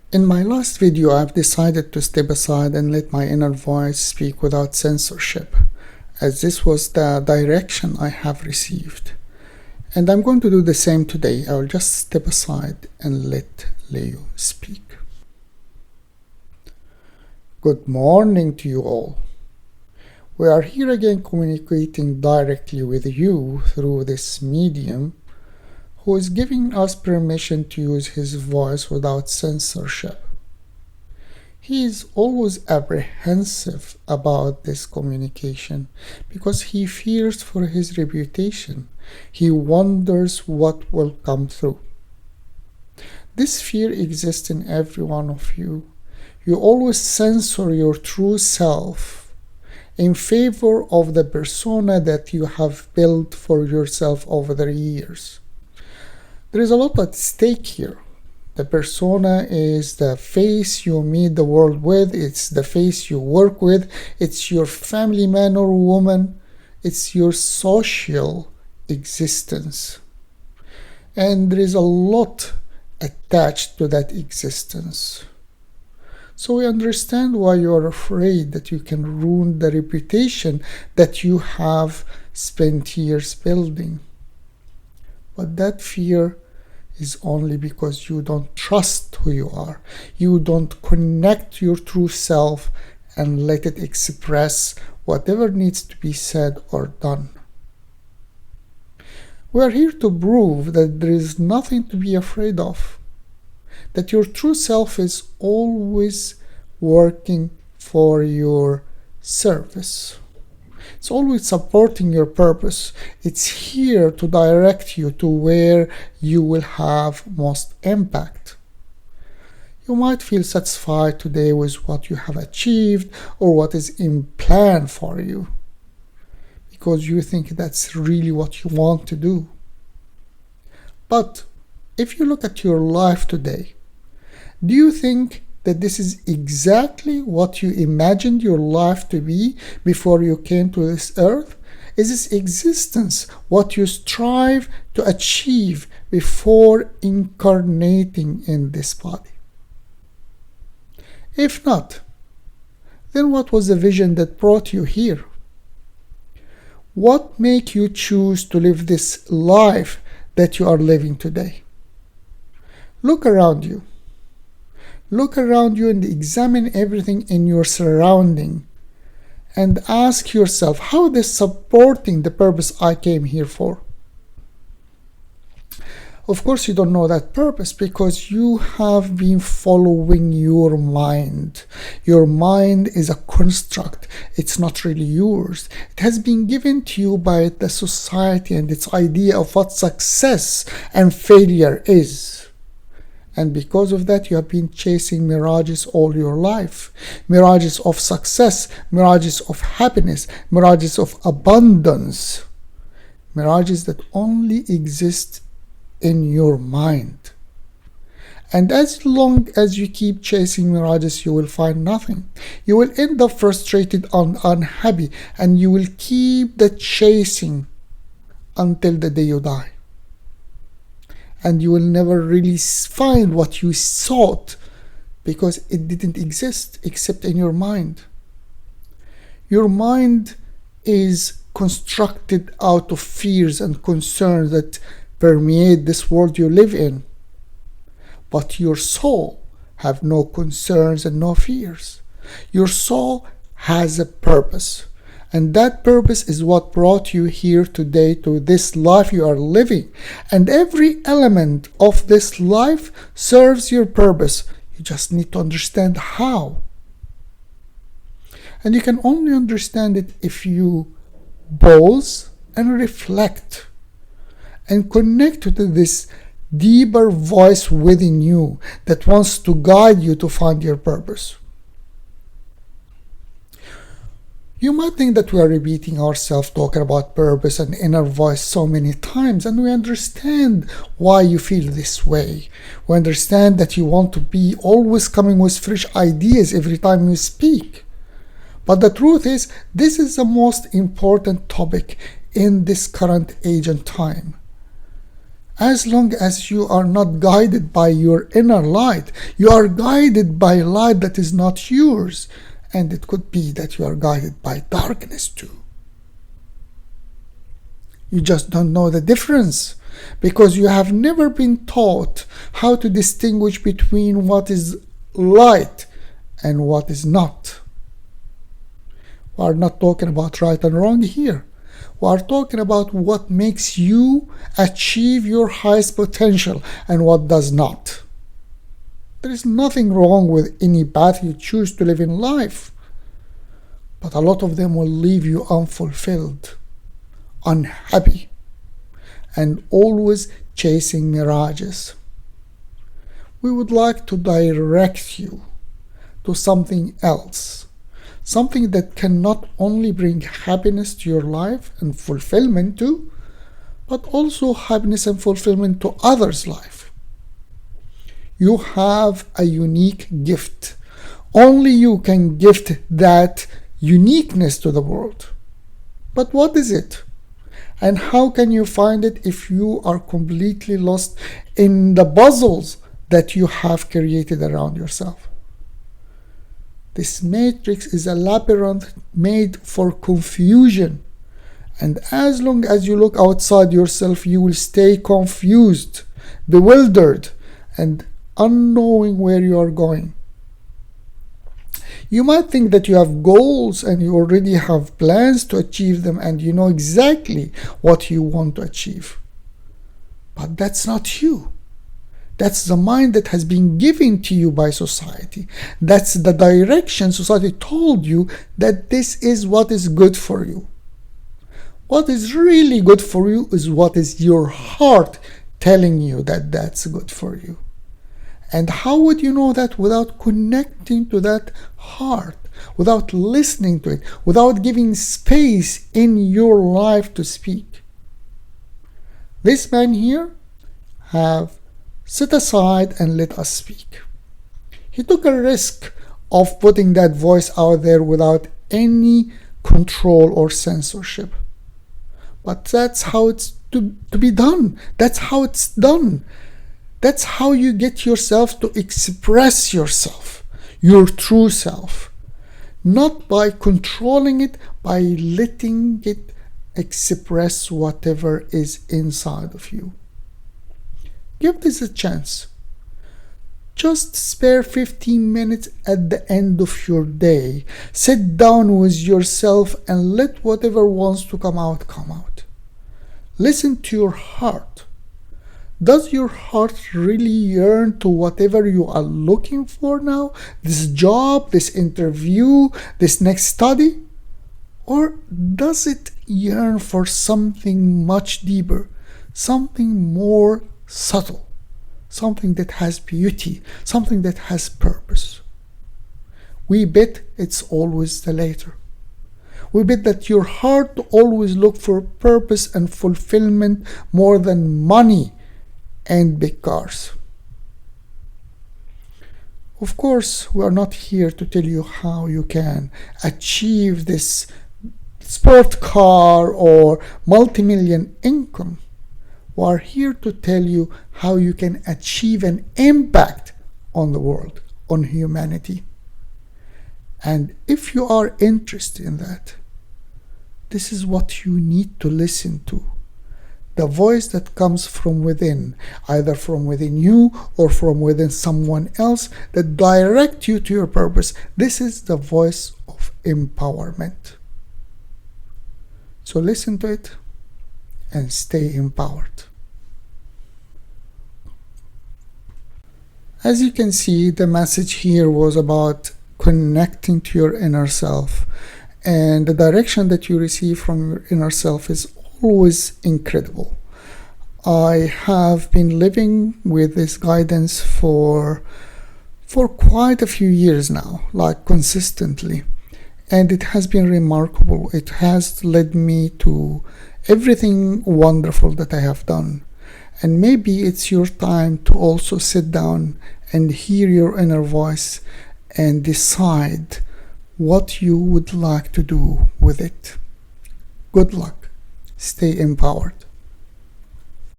In my last video, I've decided to step aside and let my inner voice speak without censorship, as this was the direction I have received. And I'm going to do the same today. I'll just step aside and let Leo speak. Good morning to you all. We are here again communicating directly with you through this medium who is giving us permission to use his voice without censorship. He is always apprehensive about this communication because he fears for his reputation. He wonders what will come through. This fear exists in every one of you. You always censor your true self in favor of the persona that you have built for yourself over the years. There is a lot at stake here. The persona is the face you meet the world with, it's the face you work with, it's your family man or woman, it's your social existence. And there is a lot attached to that existence. So we understand why you are afraid that you can ruin the reputation that you have spent years building. But that fear is only because you don't trust who you are. You don't connect your true self and let it express whatever needs to be said or done. We are here to prove that there is nothing to be afraid of, that your true self is always working for your service. It's always supporting your purpose. It's here to direct you to where you will have most impact. You might feel satisfied today with what you have achieved or what is in plan for you, because you think that's really what you want to do. But if you look at your life today, do you think that this is exactly what you imagined your life to be before you came to this earth? Is this existence what you strive to achieve before incarnating in this body? If not, then what was the vision that brought you here? What made you choose to live this life that you are living today? Look around you. Look around you and examine everything in your surrounding and ask yourself, how is this supporting the purpose I came here for? Of course, you don't know that purpose because you have been following your mind. Your mind is a construct. It's not really yours. It has been given to you by the society and its idea of what success and failure is. And because of that, you have been chasing mirages all your life. Mirages of success, mirages of happiness, mirages of abundance. Mirages that only exist in your mind. And as long as you keep chasing mirages, you will find nothing. You will end up frustrated and unhappy, and you will keep the chasing until the day you die. And you will never really find what you sought because it didn't exist except in your mind. Your mind is constructed out of fears and concerns that permeate this world you live in. But your soul have no concerns and no fears. Your soul has a purpose. And that purpose is what brought you here today to this life you are living. And every element of this life serves your purpose. You just need to understand how. And you can only understand it if you pause and reflect and connect to this deeper voice within you that wants to guide you to find your purpose. You might think that we are repeating ourselves talking about purpose and inner voice so many times, and we understand why you feel this way. We understand that you want to be always coming with fresh ideas every time you speak. But the truth is, this is the most important topic in this current age and time. As long as you are not guided by your inner light, you are guided by light that is not yours. And it could be that you are guided by darkness too. You just don't know the difference because you have never been taught how to distinguish between what is light and what is not. We are not talking about right and wrong here. We are talking about what makes you achieve your highest potential and what does not. There is nothing wrong with any path you choose to live in life, but a lot of them will leave you unfulfilled, unhappy, and always chasing mirages. We would like to direct you to something else. Something that can not only bring happiness to your life and fulfillment too, but also happiness and fulfillment to others' life. You have a unique gift. Only you can gift that uniqueness to the world. But what is it? And how can you find it if you are completely lost in the puzzles that you have created around yourself? This matrix is a labyrinth made for confusion. And as long as you look outside yourself, you will stay confused, bewildered, and unknowing where you are going. You might think that you have goals and you already have plans to achieve them and you know exactly what you want to achieve. But that's not you. That's the mind that has been given to you by society. That's the direction society told you that this is what is good for you. What is really good for you is what is your heart telling you that that's good for you. And how would you know that without connecting to that heart, without listening to it, without giving space in your life to speak? This man here have set aside and let us speak. He took a risk of putting that voice out there without any control or censorship. But that's how it's to be done. That's how it's done. That's how you get yourself to express yourself, your true self. Not by controlling it, by letting it express whatever is inside of you. Give this a chance. Just spare 15 minutes at the end of your day. Sit down with yourself and let whatever wants to come out, come out. Listen to your heart. Does your heart really yearn to whatever you are looking for now? This job, this interview, this next study? Or does it yearn for something much deeper, something more subtle, something that has beauty, something that has purpose? We bet it's always the latter. We bet that your heart always look for purpose and fulfillment more than money and big cars. Of course, we are not here to tell you how you can achieve this sport car or multi-million income. We are here to tell you how you can achieve an impact on the world, on humanity. And if you are interested in that, this is what you need to listen to. The voice that comes from within, either from within you or from within someone else, that direct you to your purpose. This is the voice of empowerment. So listen to it and stay empowered. As you can see, the message here was about connecting to your inner self, and the direction that you receive from your inner self is always incredible. I have been living with this guidance for quite a few years now, like consistently, and it has been remarkable. It has led me to everything wonderful that I have done. And maybe it's your time to also sit down and hear your inner voice and decide what you would like to do with it. Good luck. Stay empowered.